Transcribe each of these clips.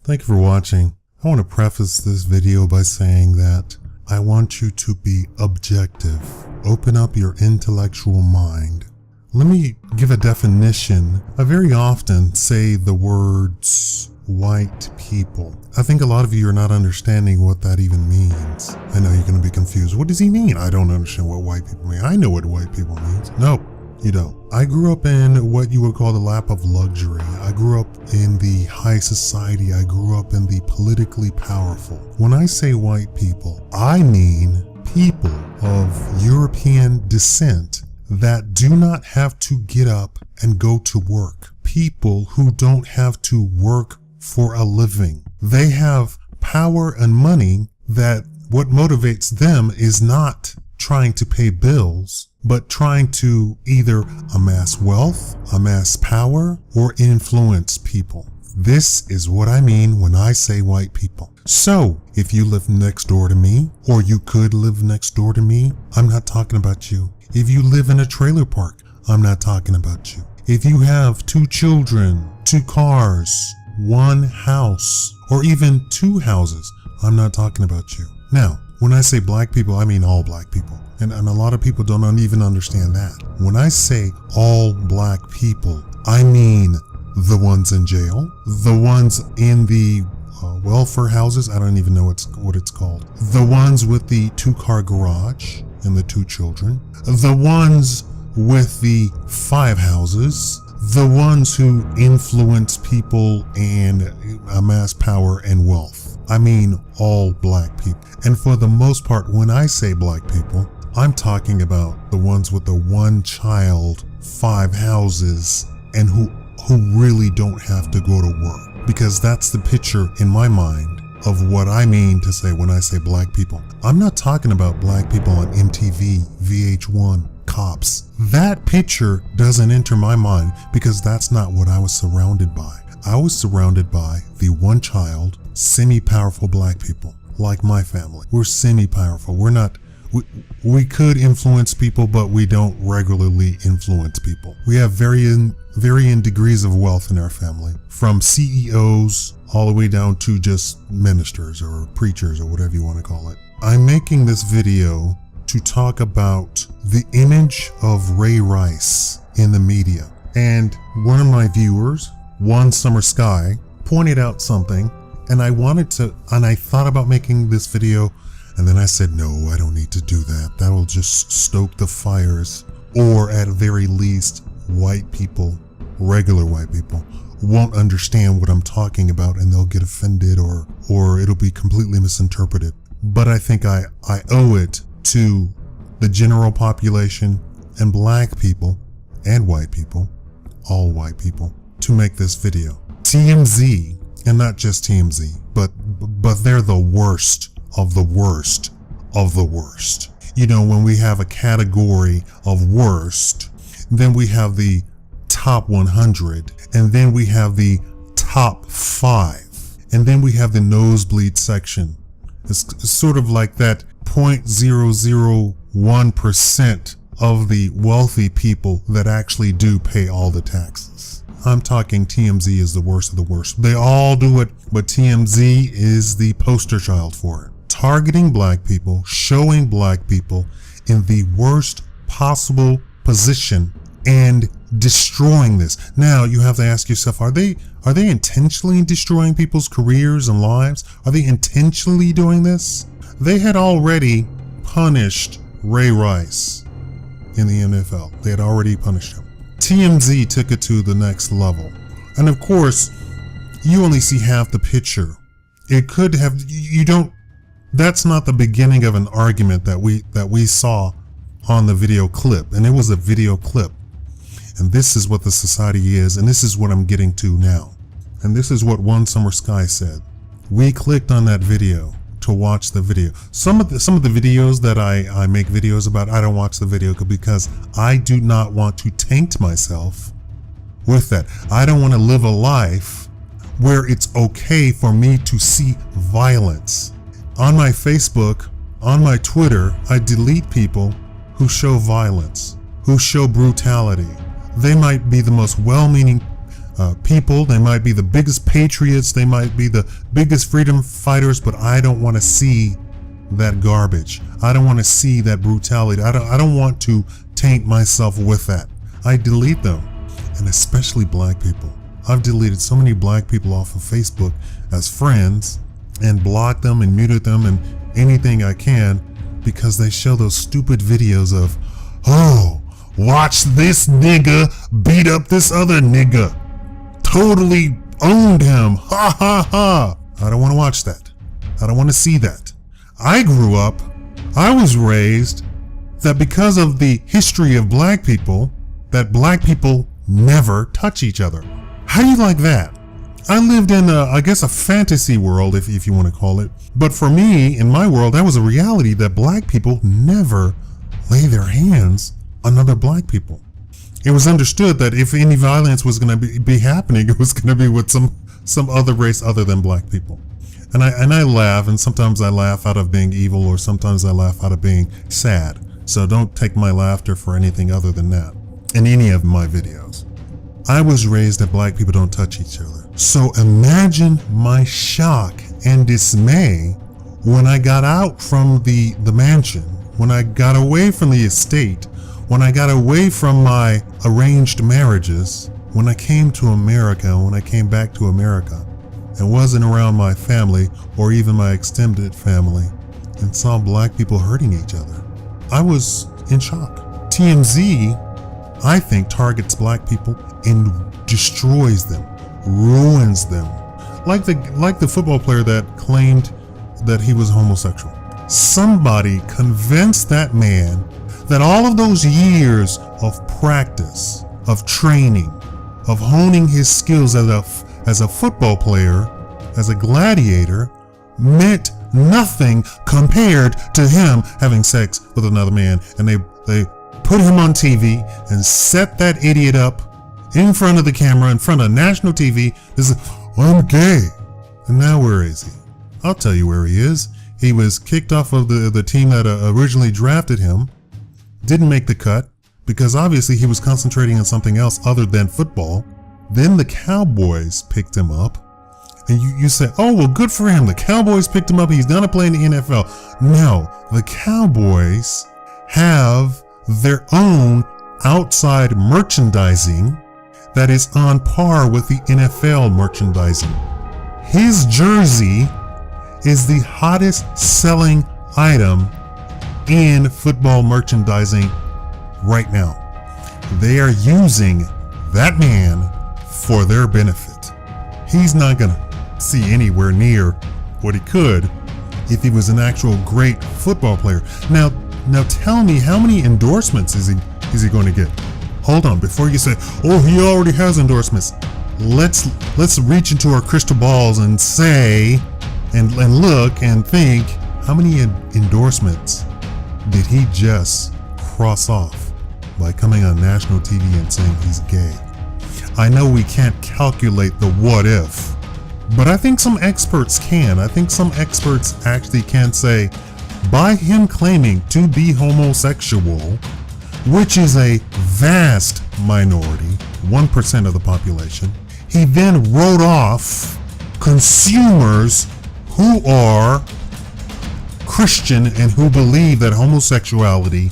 Thank you for watching. I want to preface this video by saying that I want you to be objective. Open up your intellectual mind. Let me give a definition. I very often say the words white people. I think a lot of you are not understanding what that even means. I know you're going to be confused. What does he mean? I don't understand what white people mean. I know what white people means. No, you don't. I grew up in what you would call the lap of luxury. I grew up in the high society. I grew up in the politically powerful. When I say white people, I mean people of European descent that do not have to get up and go to work. People who don't have to work for a living. They have power and money that what motivates them is not trying to pay bills, but trying to either amass wealth, amass power, or influence people. This is what I mean when I say white people. So, if you live next door to me, or you could live next door to me, I'm not talking about you. If you live in a trailer park, I'm not talking about you. If you have 2 children, 2 cars, 1 house, or even 2 houses, I'm not talking about you. Now, when I say black people, I mean all black people. And a lot of people don't even understand that. When I say all black people, I mean the ones in jail, the ones in the welfare houses, I don't even know what it's called, the ones with the 2-car garage and the 2 children, the ones with the 5 houses, the ones who influence people and amass power and wealth. I mean all black people. And for the most part, when I say black people, I'm talking about the ones with the 1 child, 5 houses, and who really don't have to go to work. Because that's the picture in my mind of what I mean to say when I say black people. I'm not talking about black people on MTV, VH1, Cops. That picture doesn't enter my mind because that's not what I was surrounded by. I was surrounded by the 1 child, semi-powerful black people, like my family. We're semi-powerful. We could influence people, but we don't regularly influence people. We have varying degrees of wealth in our family, from CEOs all the way down to just ministers or preachers or whatever you want to call it. I'm making this video to talk about the image of Ray Rice in the media. And one of my viewers, One Summer Sky, pointed out something, and I thought about making this video, and then I said, no, I don't need to do that. That'll just stoke the fires, or at very least, white people, regular white people, won't understand what I'm talking about and they'll get offended or it'll be completely misinterpreted. But I think I owe it to the general population and black people and white people, all white people, to make this video. TMZ, and not just TMZ, but they're the worst of the worst of the worst. You know, when we have a category of worst, then we have the top 100, and then we have the top 5, and then we have the nosebleed section. It's sort of like that 0.001% of the wealthy people that actually do pay all the taxes. I'm talking TMZ is the worst of the worst. They all do it, but TMZ is the poster child for it. Targeting black people, showing black people in the worst possible position and destroying this. Now you have to ask yourself, are they intentionally destroying people's careers and lives? Are they intentionally doing this? They had already punished Ray Rice in the NFL. They had already punished him. TMZ took it to the next level. And of course, you only see half the picture. It could have, that's not the beginning of an argument that we saw on the video clip. And it was a video clip. And this is what the society is, and this is what I'm getting to now. And this is what One Summer Sky said. We clicked on that video to watch the video. Some of the videos that I make videos about, I don't watch the video because I do not want to taint myself with that. I don't want to live a life where it's okay for me to see violence. On my Facebook, on my Twitter, I delete people who show violence, who show brutality. They might be the most well-meaning people. They might be the biggest patriots. They might be the biggest freedom fighters, but I don't want to see that garbage. I don't want to see that brutality. I don't want to taint myself with that. I delete them, and especially black people. I've deleted so many black people off of Facebook as friends and blocked them and muted them and anything I can because they show those stupid videos of, oh, watch this nigga beat up this other nigga. Totally owned him. Ha ha ha. I don't want to watch that. I don't want to see that. I grew up, I was raised that because of the history of black people, that black people never touch each other. How do you like that? I lived in I guess a fantasy world, if you want to call it. But for me, in my world, that was a reality that black people never lay their hands on other black people. It was understood that if any violence was going to be happening, it was going to be with some other race other than black people. And I laugh, and sometimes I laugh out of being evil, or sometimes I laugh out of being sad. So don't take my laughter for anything other than that in any of my videos. I was raised that black people don't touch each other. So imagine my shock and dismay when I got out from the mansion, when I got away from the estate, when I got away from my arranged marriages, when I came to America, when I came back to America and wasn't around my family or even my extended family and saw black people hurting each other. I was in shock. TMZ, I think, targets black people and destroys them, ruins them. Like the football player that claimed that he was homosexual. Somebody convinced that man that all of those years of practice, of training, of honing his skills as a football player, as a gladiator, meant nothing compared to him having sex with another man. And they put him on TV and set that idiot up in front of the camera, in front of national TV. This is, I'm gay. And now where is he? I'll tell you where he is. He was kicked off of the team that originally drafted him, didn't make the cut because obviously he was concentrating on something else other than football. Then the Cowboys picked him up. And you say, oh, well, good for him. The Cowboys picked him up. He's going to play in the NFL. No, the Cowboys have their own outside merchandising that is on par with the NFL merchandising. His jersey is the hottest selling item in football merchandising right now. They are using that man for their benefit. He's not going to see anywhere near what he could if he was an actual great football player. Now tell me, how many endorsements is he going to get? Hold on, before you say, oh, he already has endorsements. Let's reach into our crystal balls and say and look and think, how many endorsements did he just cross off by coming on national TV and saying he's gay? I know we can't calculate the what if, but I think some experts can. I think some experts actually can say, by him claiming to be homosexual, which is a vast minority, 1% of the population, he then wrote off consumers who are Christian and who believe that homosexuality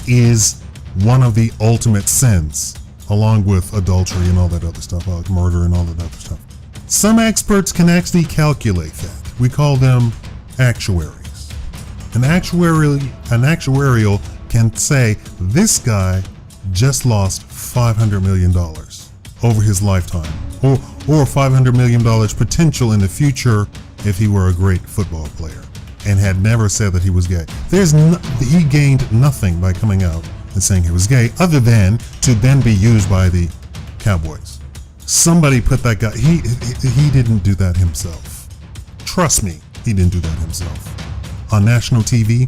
is one of the ultimate sins, along with adultery and all that other stuff, murder and all that other stuff. Some experts can actually calculate that. We call them actuaries. An actuarial can say this guy just lost $500 million over his lifetime, or $500 million potential in the future if he were a great football player and had never said that he was gay. He gained nothing by coming out and saying he was gay, other than to then be used by the Cowboys. Somebody put that guy, he didn't do that himself. Trust me, he didn't do that himself. On national TV,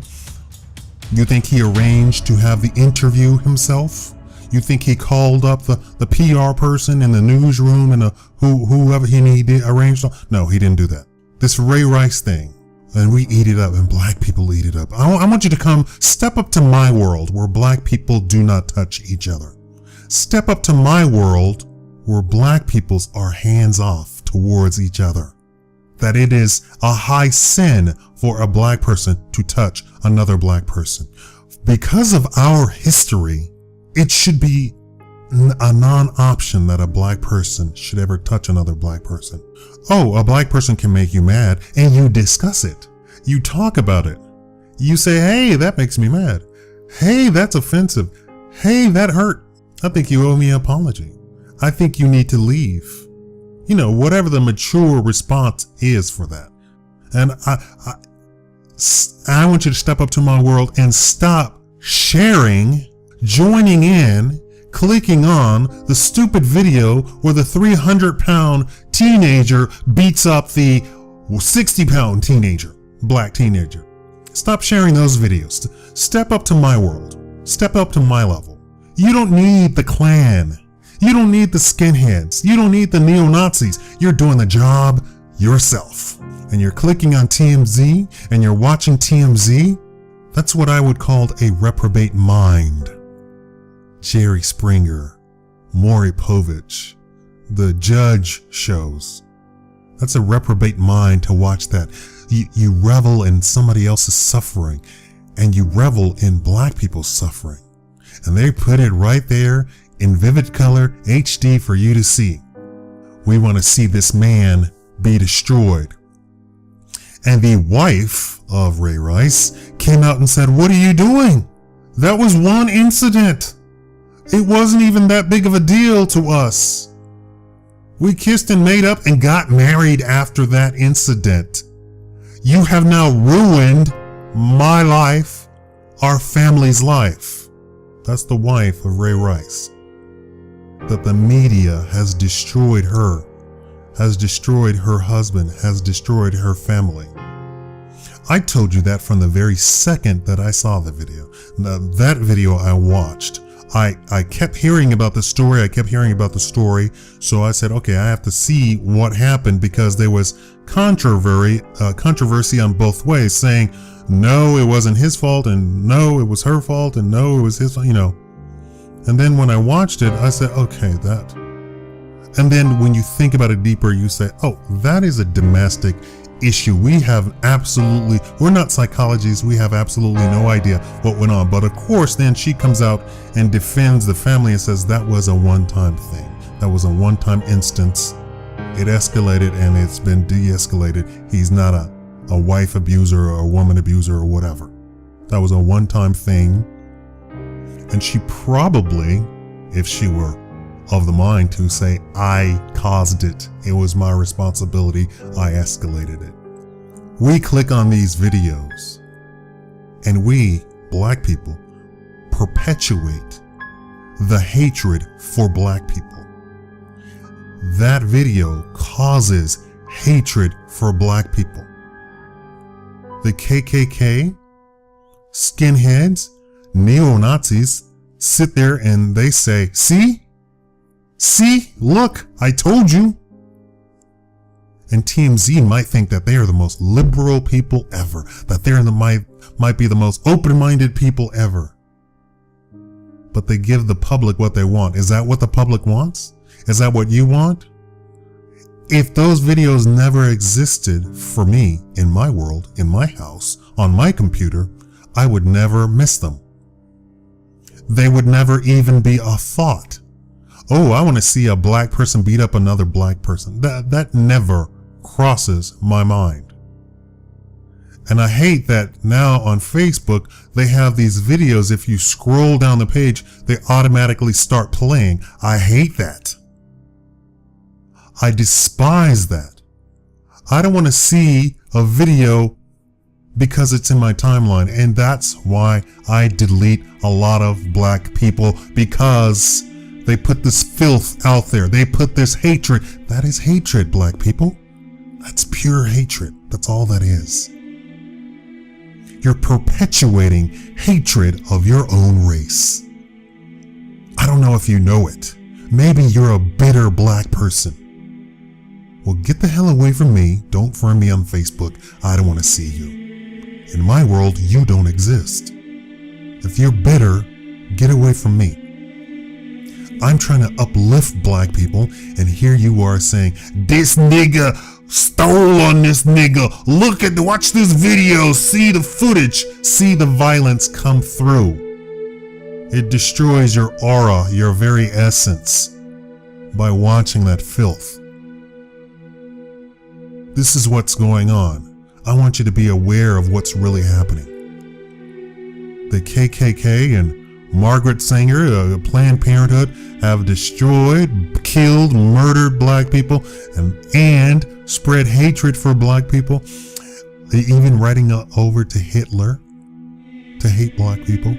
you think he arranged to have the interview himself? You think he called up the PR person in the newsroom and whoever he did arranged? No, he didn't do that. This Ray Rice thing, and we eat it up, and black people eat it up. I want you to step up to my world where black people do not touch each other. Step up to my world where black peoples are hands off towards each other. That it is a high sin for a black person to touch another black person. Because of our history, it should be a non-option that a black person should ever touch another black person. Oh, a black person can make you mad, and you discuss it. You talk about it. You say, hey, that makes me mad. Hey, that's offensive. Hey, that hurt. I think you owe me an apology. I think you need to leave. You know, whatever the mature response is for that. And I want you to step up to my world and stop sharing, joining in, clicking on the stupid video where the 300-pound teenager beats up the 60-pound teenager, black teenager. Stop sharing those videos. Step up to my world. Step up to my level. You don't need the Klan. You don't need the skinheads. You don't need the neo-Nazis. You're doing the job yourself. And you're clicking on TMZ and you're watching TMZ. That's what I would call a reprobate mind. Jerry Springer, Maury Povich, the Judge shows. That's a reprobate mind to watch that. You revel in somebody else's suffering, and you revel in black people's suffering. And they put it right there in vivid color, HD for you to see. We want to see this man be destroyed. And the wife of Ray Rice came out and said, what are you doing? That was one incident. It wasn't even that big of a deal to us. We kissed and made up and got married after that incident. You have now ruined my life, our family's life. That's the wife of Ray Rice. That the media has destroyed her, has destroyed her husband, has destroyed her family. I told you that from the very second that I saw the video. Now, that video I watched. I kept hearing about the story. So I said, okay, I have to see what happened, because there was controversy on both ways, saying, no, it wasn't his fault, and no, it was her fault, and no, it was his, And then when I watched it, I said, okay, that. And then when you think about it deeper, you say, oh, that is a domestic issue. We're not psychologists. We have absolutely no idea what went on. But of course, then she comes out and defends the family and says that was a one-time thing. That was a one-time instance. It escalated and it's been de-escalated. He's not a wife abuser or a woman abuser or whatever. That was a one-time thing. And she probably, if she were of the mind, to say, I caused it. It was my responsibility. I escalated it. We click on these videos and we, black people, perpetuate the hatred for black people. That video causes hatred for black people. The KKK, skinheads, neo-Nazis sit there and they say, See, look, I told you. And TMZ might think that they are the most liberal people ever, that they're might be the most open-minded people ever. But they give the public what they want. Is that what the public wants? Is that what you want? If those videos never existed for me in my world, in my house, on my computer, I would never miss them. They would never even be a thought. Oh, I want to see a black person beat up another black person. That never crosses my mind. And I hate that now on Facebook, they have these videos. If you scroll down the page, they automatically start playing. I hate that. I despise that. I don't want to see a video because it's in my timeline. And that's why I delete a lot of black people, because they put this filth out there. They put this hatred. That is hatred, black people. That's pure hatred. That's all that is. You're perpetuating hatred of your own race. I don't know if you know it. Maybe you're a bitter black person. Well, get the hell away from me. Don't friend me on Facebook. I don't want to see you. In my world, you don't exist. If you're bitter, get away from me. I'm trying to uplift black people, and here you are saying, this nigga stole on this nigga. Watch this video, see the footage, see the violence come through. It destroys your aura, your very essence, by watching that filth. This is what's going on. I want you to be aware of what's really happening. The KKK and Margaret Sanger, Planned Parenthood, have destroyed, killed, murdered black people, and spread hatred for black people. They even writing over to Hitler to hate black people.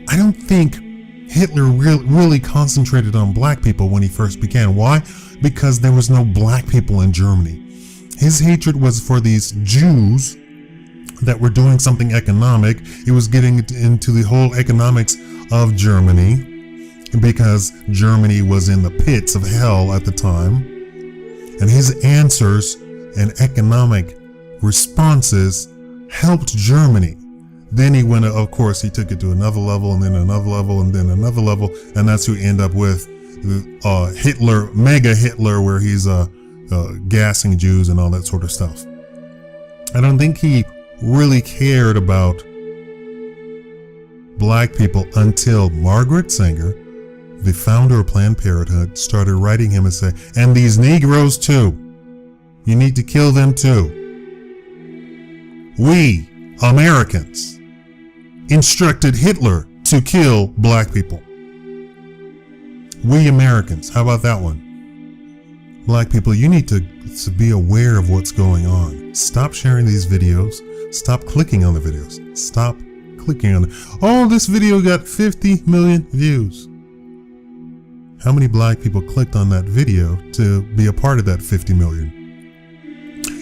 I don't think Hitler really concentrated on black people when he first began. Why? Because there was no black people in Germany. His hatred was for these Jews that were doing something economic. He was getting into the whole economics of Germany because Germany was in the pits of hell at the time. And his answers and economic responses helped Germany. Then he went, of course, he took it to another level, and then another level, and then another level, and that's who you end up with Hitler, mega Hitler, where he's gassing Jews and all that sort of stuff. I don't think he really cared about black people until Margaret Sanger, the founder of Planned Parenthood, started writing him and say, and these Negroes too, you need to kill them too. We, Americans, instructed Hitler to kill black people. We Americans, how about that one? Black people, you need to be aware of what's going on. Stop sharing these videos. Stop clicking on the videos. Stop clicking on it. Oh, this video got 50 million views. How many black people clicked on that video to be a part of that 50 million?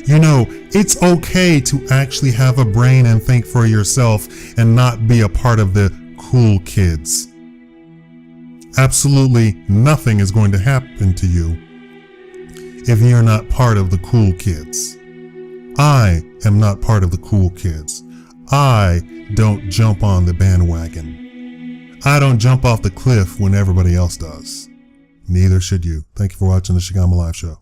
You know, it's okay to actually have a brain and think for yourself and not be a part of the cool kids. Absolutely nothing is going to happen to you if you're not part of the cool kids. I am not part of the cool kids. I don't jump on the bandwagon. I don't jump off the cliff when everybody else does. Neither should you. Thank you for watching the Shakaama Live Show.